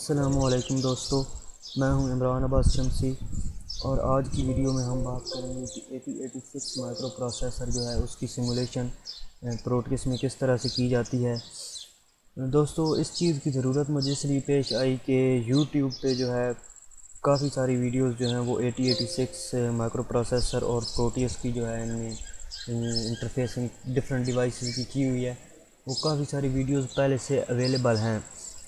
अस्सलामुअलैकुम दोस्तों, मैं हूं इमरान अब्बास शमसी और आज की वीडियो में हम बात करेंगे कि 8086 माइक्रो प्रोसेसर जो है उसकी सिमुलेशन प्रोटियस में किस तरह से की जाती है। दोस्तों, इस चीज़ की ज़रूरत मुझे इसलिए पेश आई कि यूट्यूब पे जो है काफ़ी सारी वीडियोस जो हैं वो 8086 माइक्रो प्रोसेसर और प्रोटियस की जो है इनमें इंटरफेसिंग डिफरेंट डिवाइसेस की हुई है। वो काफ़ी सारी वीडियोस पहले से अवेलेबल हैं,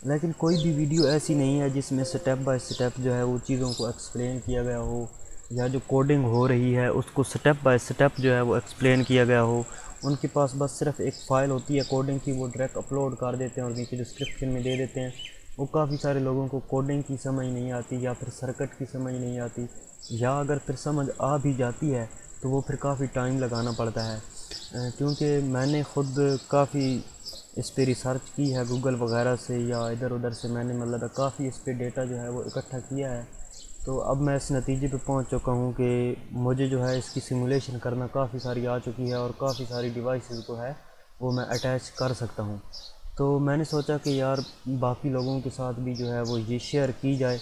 लेकिन कोई भी वीडियो ऐसी नहीं है जिसमें स्टेप बाय स्टेप जो है वो चीज़ों को एक्सप्लेन किया गया हो, या जो कोडिंग हो रही है उसको स्टेप बाय स्टेप जो है वो एक्सप्लेन किया गया हो। उनके पास बस सिर्फ एक फ़ाइल होती है कोडिंग की, वो डायरेक्ट अपलोड कर देते हैं और नीचे डिस्क्रिप्शन में दे देते हैं। वो काफ़ी सारे लोगों को कोडिंग की समझ नहीं आती या फिर सर्किट की समझ नहीं आती, या अगर फिर समझ आ भी जाती है तो वो फिर काफ़ी टाइम लगाना पड़ता है। क्योंकि मैंने ख़ुद काफ़ी इस पर रिसर्च की है गूगल वगैरह से या इधर उधर से, मैंने मतलब काफ़ी इस पर डेटा जो है वो इकट्ठा किया है। तो अब मैं इस नतीजे पे पहुंच चुका हूं कि मुझे जो है इसकी सिमुलेशन करना काफ़ी सारी आ चुकी है और काफ़ी सारी डिवाइसेस को है वो मैं अटैच कर सकता हूं। तो मैंने सोचा कि यार बाकी लोगों के साथ भी जो है वो ये शेयर की जाए,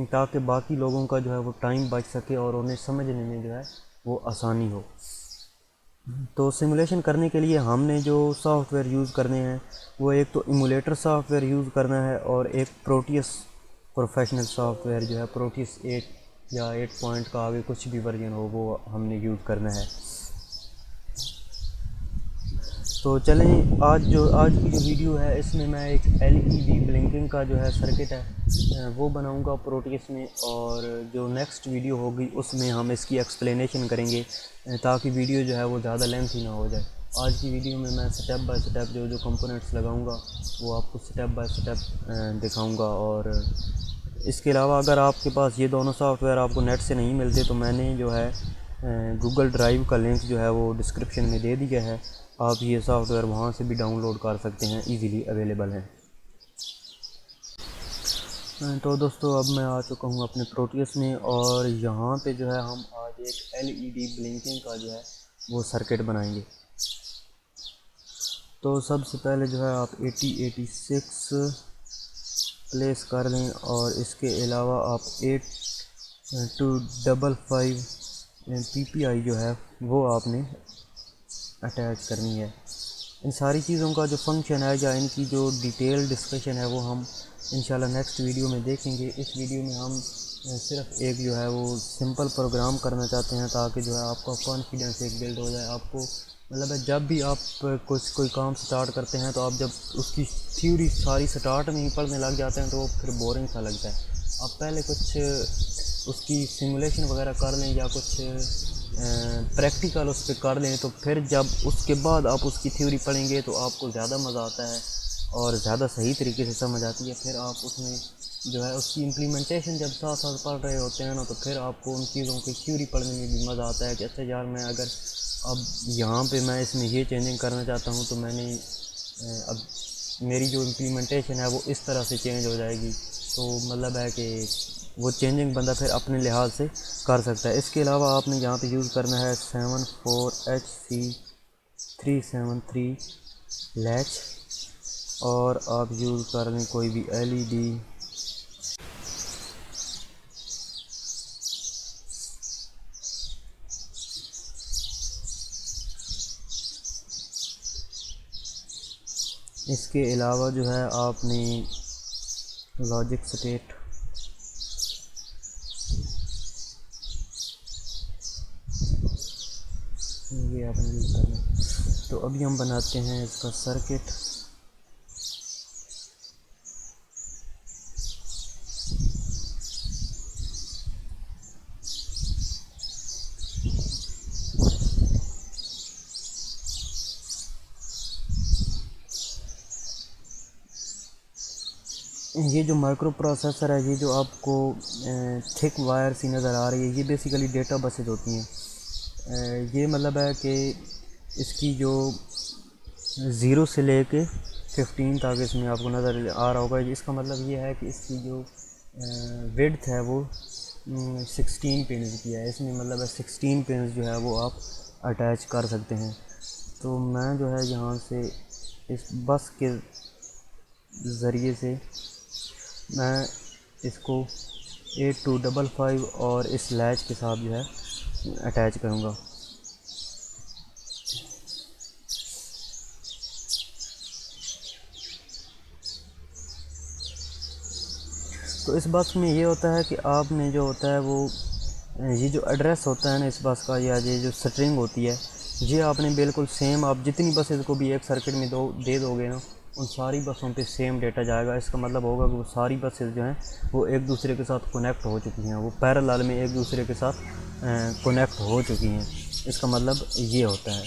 ताकि बाकी लोगों का जो है वो टाइम बच सके और उन्हें समझने में जो है वो आसानी हो। तो सिमुलेशन करने के लिए हमने जो सॉफ्टवेयर यूज़ करने हैं वो एक तो इमुलेटर सॉफ्टवेयर यूज़ करना है और एक प्रोटियस प्रोफेशनल सॉफ्टवेयर जो है प्रोटियस 8 या 8 पॉइंट का आगे कुछ भी वर्जन हो वो हमने यूज़ करना है। तो चलें, आज की जो वीडियो है इसमें मैं एक एलईडी ब्लिंकिंग का जो है सर्किट है वो बनाऊंगा प्रोटियस में, और जो नेक्स्ट वीडियो होगी उसमें हम इसकी एक्सप्लेनेशन करेंगे ताकि वीडियो जो है वो ज़्यादा लेंथी ना हो जाए। आज की वीडियो में मैं स्टेप बाय स्टेप जो जो कंपोनेंट्स लगाऊंगा वो आपको स्टेप बाय स्टेप दिखाऊंगा। और इसके अलावा अगर आपके पास ये दोनों सॉफ्टवेयर आपको नेट से नहीं मिलते तो मैंने जो है गूगल ड्राइव का लिंक जो है वो डिस्क्रिप्शन में दे दिया है, आप ये सॉफ्टवेयर वहाँ से भी डाउनलोड कर सकते हैं, इजीली अवेलेबल है। तो दोस्तों, अब मैं आ चुका हूँ अपने प्रोटियस में और यहाँ पे जो है हम आज एक एलईडी ब्लिंकिंग का जो है वो सर्किट बनाएंगे। तो सबसे पहले जो है आप 8086 प्लेस कर लें और इसके अलावा आप 8255 PPI जो है वो आपने अटैच करनी है। इन सारी चीज़ों का जो फंक्शन है या इनकी जो डिटेल डिस्कशन है वो हम इंशाल्लाह नेक्स्ट वीडियो में देखेंगे। इस वीडियो में हम सिर्फ एक जो है वो सिंपल प्रोग्राम करना चाहते हैं ताकि जो है आपका कॉन्फिडेंस एक बिल्ड हो जाए। आपको मतलब जब भी आप कोई काम स्टार्ट करते हैं तो आप जब उसकी थ्योरी सारी स्टार्ट में ही पढ़ने लग जाते हैं तो वो फिर बोरिंग सा लगता है। आप पहले कुछ उसकी सिमुलेशन वगैरह कर लें या कुछ प्रैक्टिकल उस पर कर लें, तो फिर जब उसके बाद आप उसकी थ्योरी पढ़ेंगे तो आपको ज़्यादा मज़ा आता है और ज़्यादा सही तरीके से समझ आती है। फिर आप उसमें जो है उसकी इम्प्लीमेंटेशन जब साथ साथ पढ़ रहे होते हैं ना, तो फिर आपको उन चीज़ों की थ्योरी पढ़ने में भी मज़ा आता है कि अच्छा यार, मैं अगर अब यहाँ पे मैं इसमें ये चेंजिंग करना चाहता हूँ तो मैंने अब मेरी जो इम्प्लीमेंटेशन है वो इस तरह से चेंज हो जाएगी। तो मतलब है कि वो चेंजिंग बंदा फिर अपने लिहाज से कर सकता है। इसके अलावा आपने यहाँ पे यूज़ करना है 74HC373 लैच, और आप यूज़ कर लें कोई भी एलईडी। इसके अलावा जो है आपने लॉजिक स्टेट, ये आपने यूज़ करना है। तो अभी हम बनाते हैं इसका सर्किट। ये जो माइक्रो प्रोसेसर है, ये जो आपको थिक वायर सी नज़र आ रही है, ये बेसिकली डेटा बसेज होती हैं। ये मतलब है कि इसकी जो 0 से लेके 15 तक इसमें आपको नज़र आ रहा होगा। इसका मतलब ये है कि इसकी जो विड्थ है वो 16 पिन्स की है। इसमें मतलब है 16 पिन्स जो है वो आप अटैच कर सकते हैं। तो मैं जो है यहाँ से इस बस के ज़रिए से मैं इसको 8255 और इस लैच के साथ जो है अटैच करूँगा। तो इस बस में ये होता है कि आपने जो होता है वो ये जो एड्रेस होता है ना इस बस का, या ये जो स्ट्रिंग होती है, ये आपने बिल्कुल सेम, आप जितनी बसेस को भी एक सर्किट में दे दोगे ना, उन सारी बसों पे सेम डेटा जाएगा। इसका मतलब होगा कि वो सारी बसेस जो हैं वो एक दूसरे के साथ कनेक्ट हो चुकी हैं, वो पैरेलल में एक दूसरे के साथ कनेक्ट हो चुकी हैं। इसका मतलब ये होता है।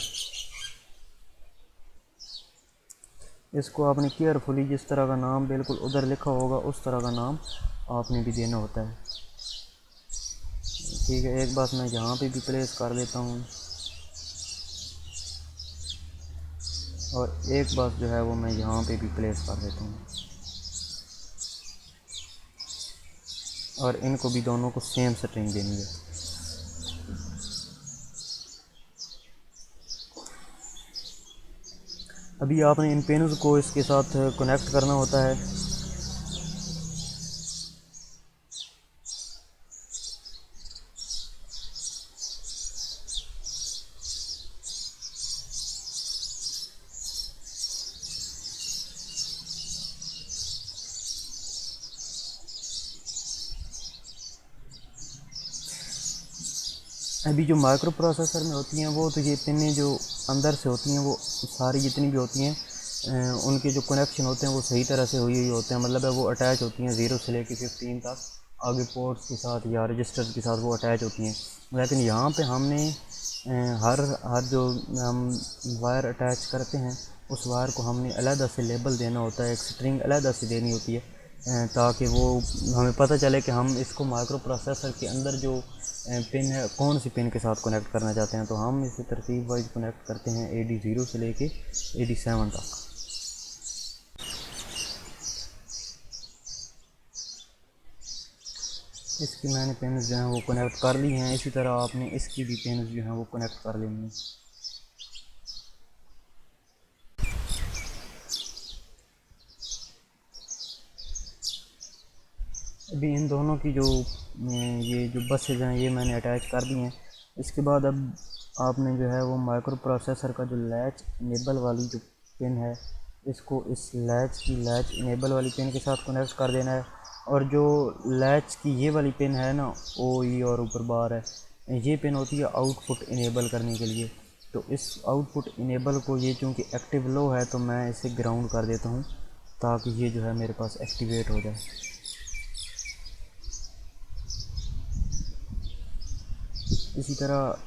इसको आपने केयरफुली, जिस तरह का नाम बिल्कुल उधर लिखा होगा उस तरह का नाम आपने भी देना होता है। ठीक है, एक बात मैं यहाँ पे भी प्लेस कर देता हूँ, और एक बात जो है वो मैं यहाँ पे भी प्लेस कर देता हूँ, और इनको भी दोनों को सेम सेटिंग देनी है। अभी आपने इन पेनों को इसके साथ कनेक्ट करना होता है। अभी जो माइक्रो प्रोसेसर में होती हैं वो तो ये पिनें जो अंदर से होती हैं वो सारी जितनी भी होती हैं उनके जो कनेक्शन होते हैं वो सही तरह से हुई हुई होते हैं, मतलब है वो अटैच होती हैं 0 से लेकर 15 तक आगे पोर्ट्स के साथ या रजिस्टर के साथ वो अटैच होती हैं। लेकिन यहाँ पे हमने हर हर जो हम वायर अटैच करते हैं उस वायर को हमने अलग से लेबल देना होता है, एक स्ट्रिंग अलग से देनी होती है, ताकि वो हमें पता चले कि हम इसको माइक्रो प्रोसेसर के अंदर जो पिन है कौन सी पिन के साथ कनेक्ट करना चाहते हैं। तो हम इसे तरतीब वाइज कनेक्ट करते हैं AD0 से लेके AD7 तक। इसकी मैंने पिन जो हैं वो कनेक्ट कर ली हैं, इसी तरह आपने इसकी भी पिन जो हैं वो कनेक्ट कर लेनी है। अभी इन दोनों की जो ये जो बसेज हैं ये मैंने अटैच कर दी हैं। इसके बाद अब आपने जो है वो माइक्रो प्रोसेसर का जो लैच इनेबल वाली जो पिन है इसको इस लैच इनेबल वाली पिन के साथ कनेक्ट कर देना है। और जो लैच की ये वाली पिन है ना OE और ऊपर बार है, ये पिन होती है आउटपुट इनेबल करने के लिए। तो इस आउटपुट इनेबल को ये चूँकि एक्टिव लो है तो मैं इसे ग्राउंड कर देता हूँ ताकि ये जो है मेरे पास एक्टिवेट हो जाए। इसी तरह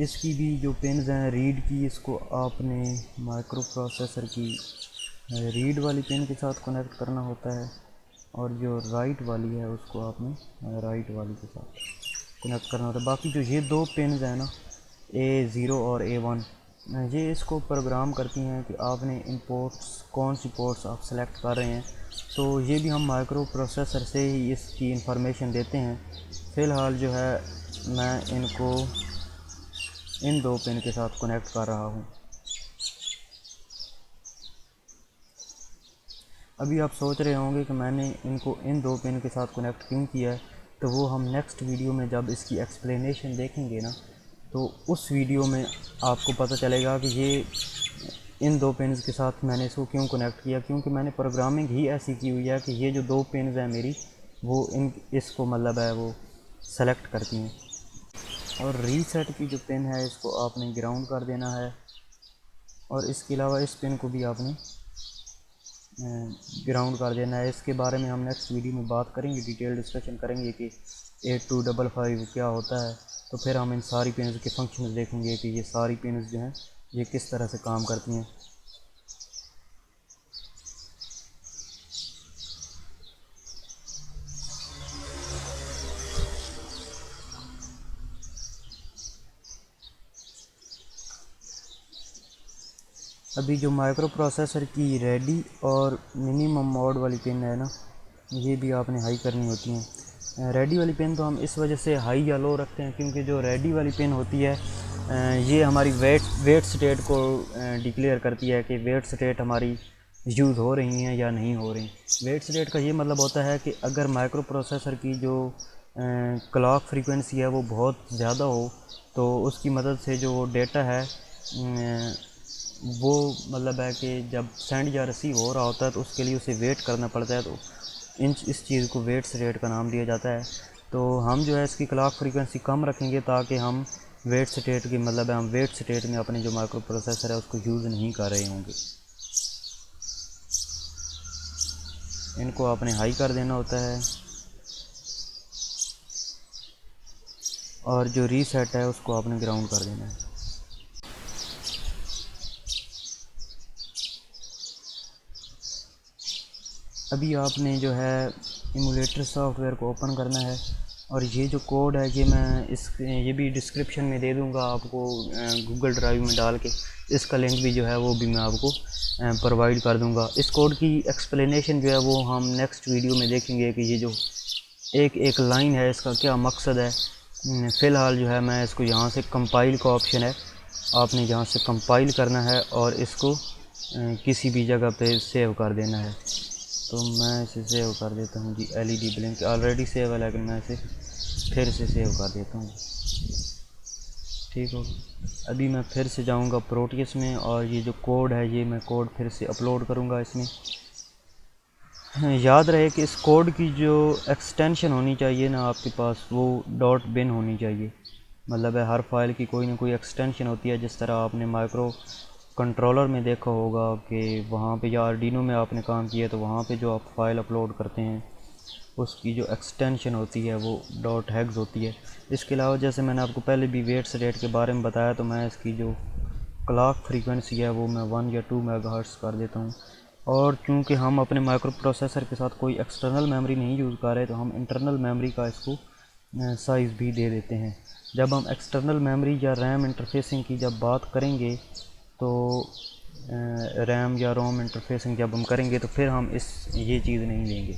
इसकी भी जो पिन्स हैं रीड की, इसको आपने माइक्रो प्रोसेसर की रीड वाली पिन के साथ कनेक्ट करना होता है, और जो राइट वाली है उसको आपने राइट वाली के साथ कनेक्ट करना होता है। बाकी जो ये दो पिन्स हैं ना A0 और A1, ये इसको प्रोग्राम करती हैं कि आपने इन पोर्ट्स कौन सी पोर्ट्स आप सेलेक्ट कर रहे हैं। तो ये भी हम माइक्रो प्रोसेसर से ही इसकी इंफॉर्मेशन देते हैं। फ़िलहाल जो है मैं इनको इन दो पिन के साथ कनेक्ट कर रहा हूँ। अभी आप सोच रहे होंगे कि मैंने इनको इन दो पिन के साथ कनेक्ट क्यों किया है, तो वो हम नेक्स्ट वीडियो में जब इसकी एक्सप्लेनेशन देखेंगे ना तो उस वीडियो में आपको पता चलेगा कि ये इन दो पिन्स के साथ मैंने इसको क्यों कनेक्ट किया। क्योंकि मैंने प्रोग्रामिंग ही ऐसी की हुई है कि ये जो दो पिन्स हैं मेरी वो इसको मतलब है वो सेलेक्ट करती हैं। और रीसेट की जो पिन है इसको आपने ग्राउंड कर देना है, और इसके अलावा इस पिन को भी आपने ग्राउंड कर देना है। इसके बारे में हम नेक्स्ट वीडियो में बात करेंगे, डिटेल डिस्कशन करेंगे कि 8255 क्या होता है। तो फिर हम इन सारी पिन्स के फंक्शन देखेंगे कि ये सारी पिन्स जो हैं ये किस तरह से काम करती हैं। अभी जो माइक्रो प्रोसेसर की रेडी और मिनिमम मोड वाली पिन है ना, ये भी आपने हाई करनी होती हैं। रेडी वाली पिन तो हम इस वजह से हाई या लो रखते हैं क्योंकि जो रेडी वाली पिन होती है ये हमारी वेट स्टेट को डिक्लेयर करती है कि वेट स्टेट हमारी यूज़ हो रही हैं या नहीं हो रही। वेट स्टेट का ये मतलब होता है कि अगर माइक्रो प्रोसेसर की जो क्लॉक फ्रीक्वेंसी है वो बहुत ज़्यादा हो तो उसकी मदद से जो डेटा है वो मतलब है कि जब सेंड या रिसीव हो रहा होता है तो उसके लिए उसे वेट करना पड़ता है, तो इस चीज़ को वेट रेट का नाम दिया जाता है। तो हम जो है इसकी क्लॉक फ्रीक्वेंसी कम रखेंगे ताकि हम वेट स्टेट की मतलब है हम वेट स्टेट में अपने जो माइक्रो प्रोसेसर है उसको यूज़ नहीं कर रहे होंगे। इनको आपने हाई कर देना होता है और जो रीसेट है उसको आपने ग्राउंड कर देना है। अभी आपने जो है इमुलेटर सॉफ्टवेयर को ओपन करना है और ये जो कोड है ये भी डिस्क्रिप्शन में दे दूंगा आपको, गूगल ड्राइव में डाल के इसका लिंक भी जो है वो भी मैं आपको प्रोवाइड कर दूंगा। इस कोड की एक्सप्लेनेशन जो है वो हम नेक्स्ट वीडियो में देखेंगे कि ये जो एक एक लाइन है इसका क्या मकसद है। फ़िलहाल जो है मैं इसको यहाँ से कंपाइल का ऑप्शन है, आपने यहाँ से कंपाइल करना है और इसको किसी भी जगह पे सेव कर देना है। तो मैं इसे सेव कर देता हूँ जी। LED ब्लिंक ऑलरेडी सेव है लेकिन मैं इसे फिर से सेव कर देता हूँ। ठीक हो, अभी मैं फिर से जाऊँगा प्रोटियस में और ये जो कोड है ये मैं कोड फिर से अपलोड करूँगा इसमें। याद रहे कि इस कोड की जो एक्सटेंशन होनी चाहिए ना आपके पास वो .bin होनी चाहिए। मतलब है हर फाइल की कोई ना कोई एक्सटेंशन होती है, जिस तरह आपने माइक्रो कंट्रोलर में देखा होगा कि वहाँ पे या आर्डिनो में आपने काम किया तो वहाँ पे जो आप फाइल अपलोड करते हैं उसकी जो एक्सटेंशन होती है वो .hex होती है। इसके अलावा जैसे मैंने आपको पहले भी वेट्स रेट के बारे में बताया, तो मैं इसकी जो क्लॉक फ्रीक्वेंसी है वो मैं 1 या 2 मेगाहर्ट्ज़ कर देता हूँ। और क्योंकि हम अपने माइक्रो प्रोसेसर के साथ कोई एक्सटर्नल मेमोरी नहीं यूज़ कर रहे तो हम इंटरनल मेमोरी का इसको साइज़ भी दे देते हैं। जब हम एक्सटर्नल मेमोरी या रैम इंटरफेसिंग की जब बात करेंगे तो रैम या रोम इंटरफेसिंग जब हम करेंगे तो फिर हम ये चीज़ नहीं लेंगे।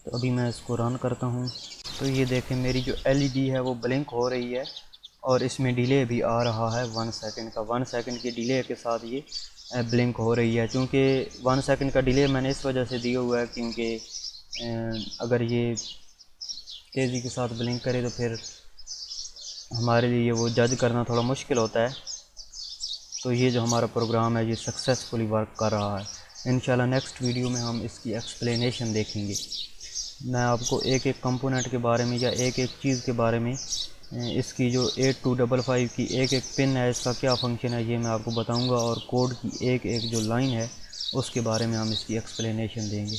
तो अभी मैं इसको रन करता हूँ तो ये देखें मेरी जो LED है वो ब्लिंक हो रही है और इसमें डिले भी आ रहा है 1 सेकंड का। 1 सेकंड के डिले के साथ ये ब्लिंक हो रही है। क्योंकि 1 सेकंड का डिले मैंने इस वजह से दिया हुआ है क्योंकि अगर ये तेज़ी के साथ ब्लिंक करे तो फिर हमारे लिए वो जज करना थोड़ा मुश्किल होता है। तो ये जो हमारा प्रोग्राम है ये सक्सेसफुली वर्क कर रहा है। इंशाल्लाह नेक्स्ट वीडियो में हम इसकी एक्सप्लेनेशन देखेंगे। मैं आपको एक एक कंपोनेंट के बारे में या एक एक चीज़ के बारे में, इसकी जो 8255 की एक एक पिन है इसका क्या फ़ंक्शन है ये मैं आपको बताऊंगा और कोड की एक एक जो लाइन है उसके बारे में हम इसकी एक्सप्लेनेशन देंगे।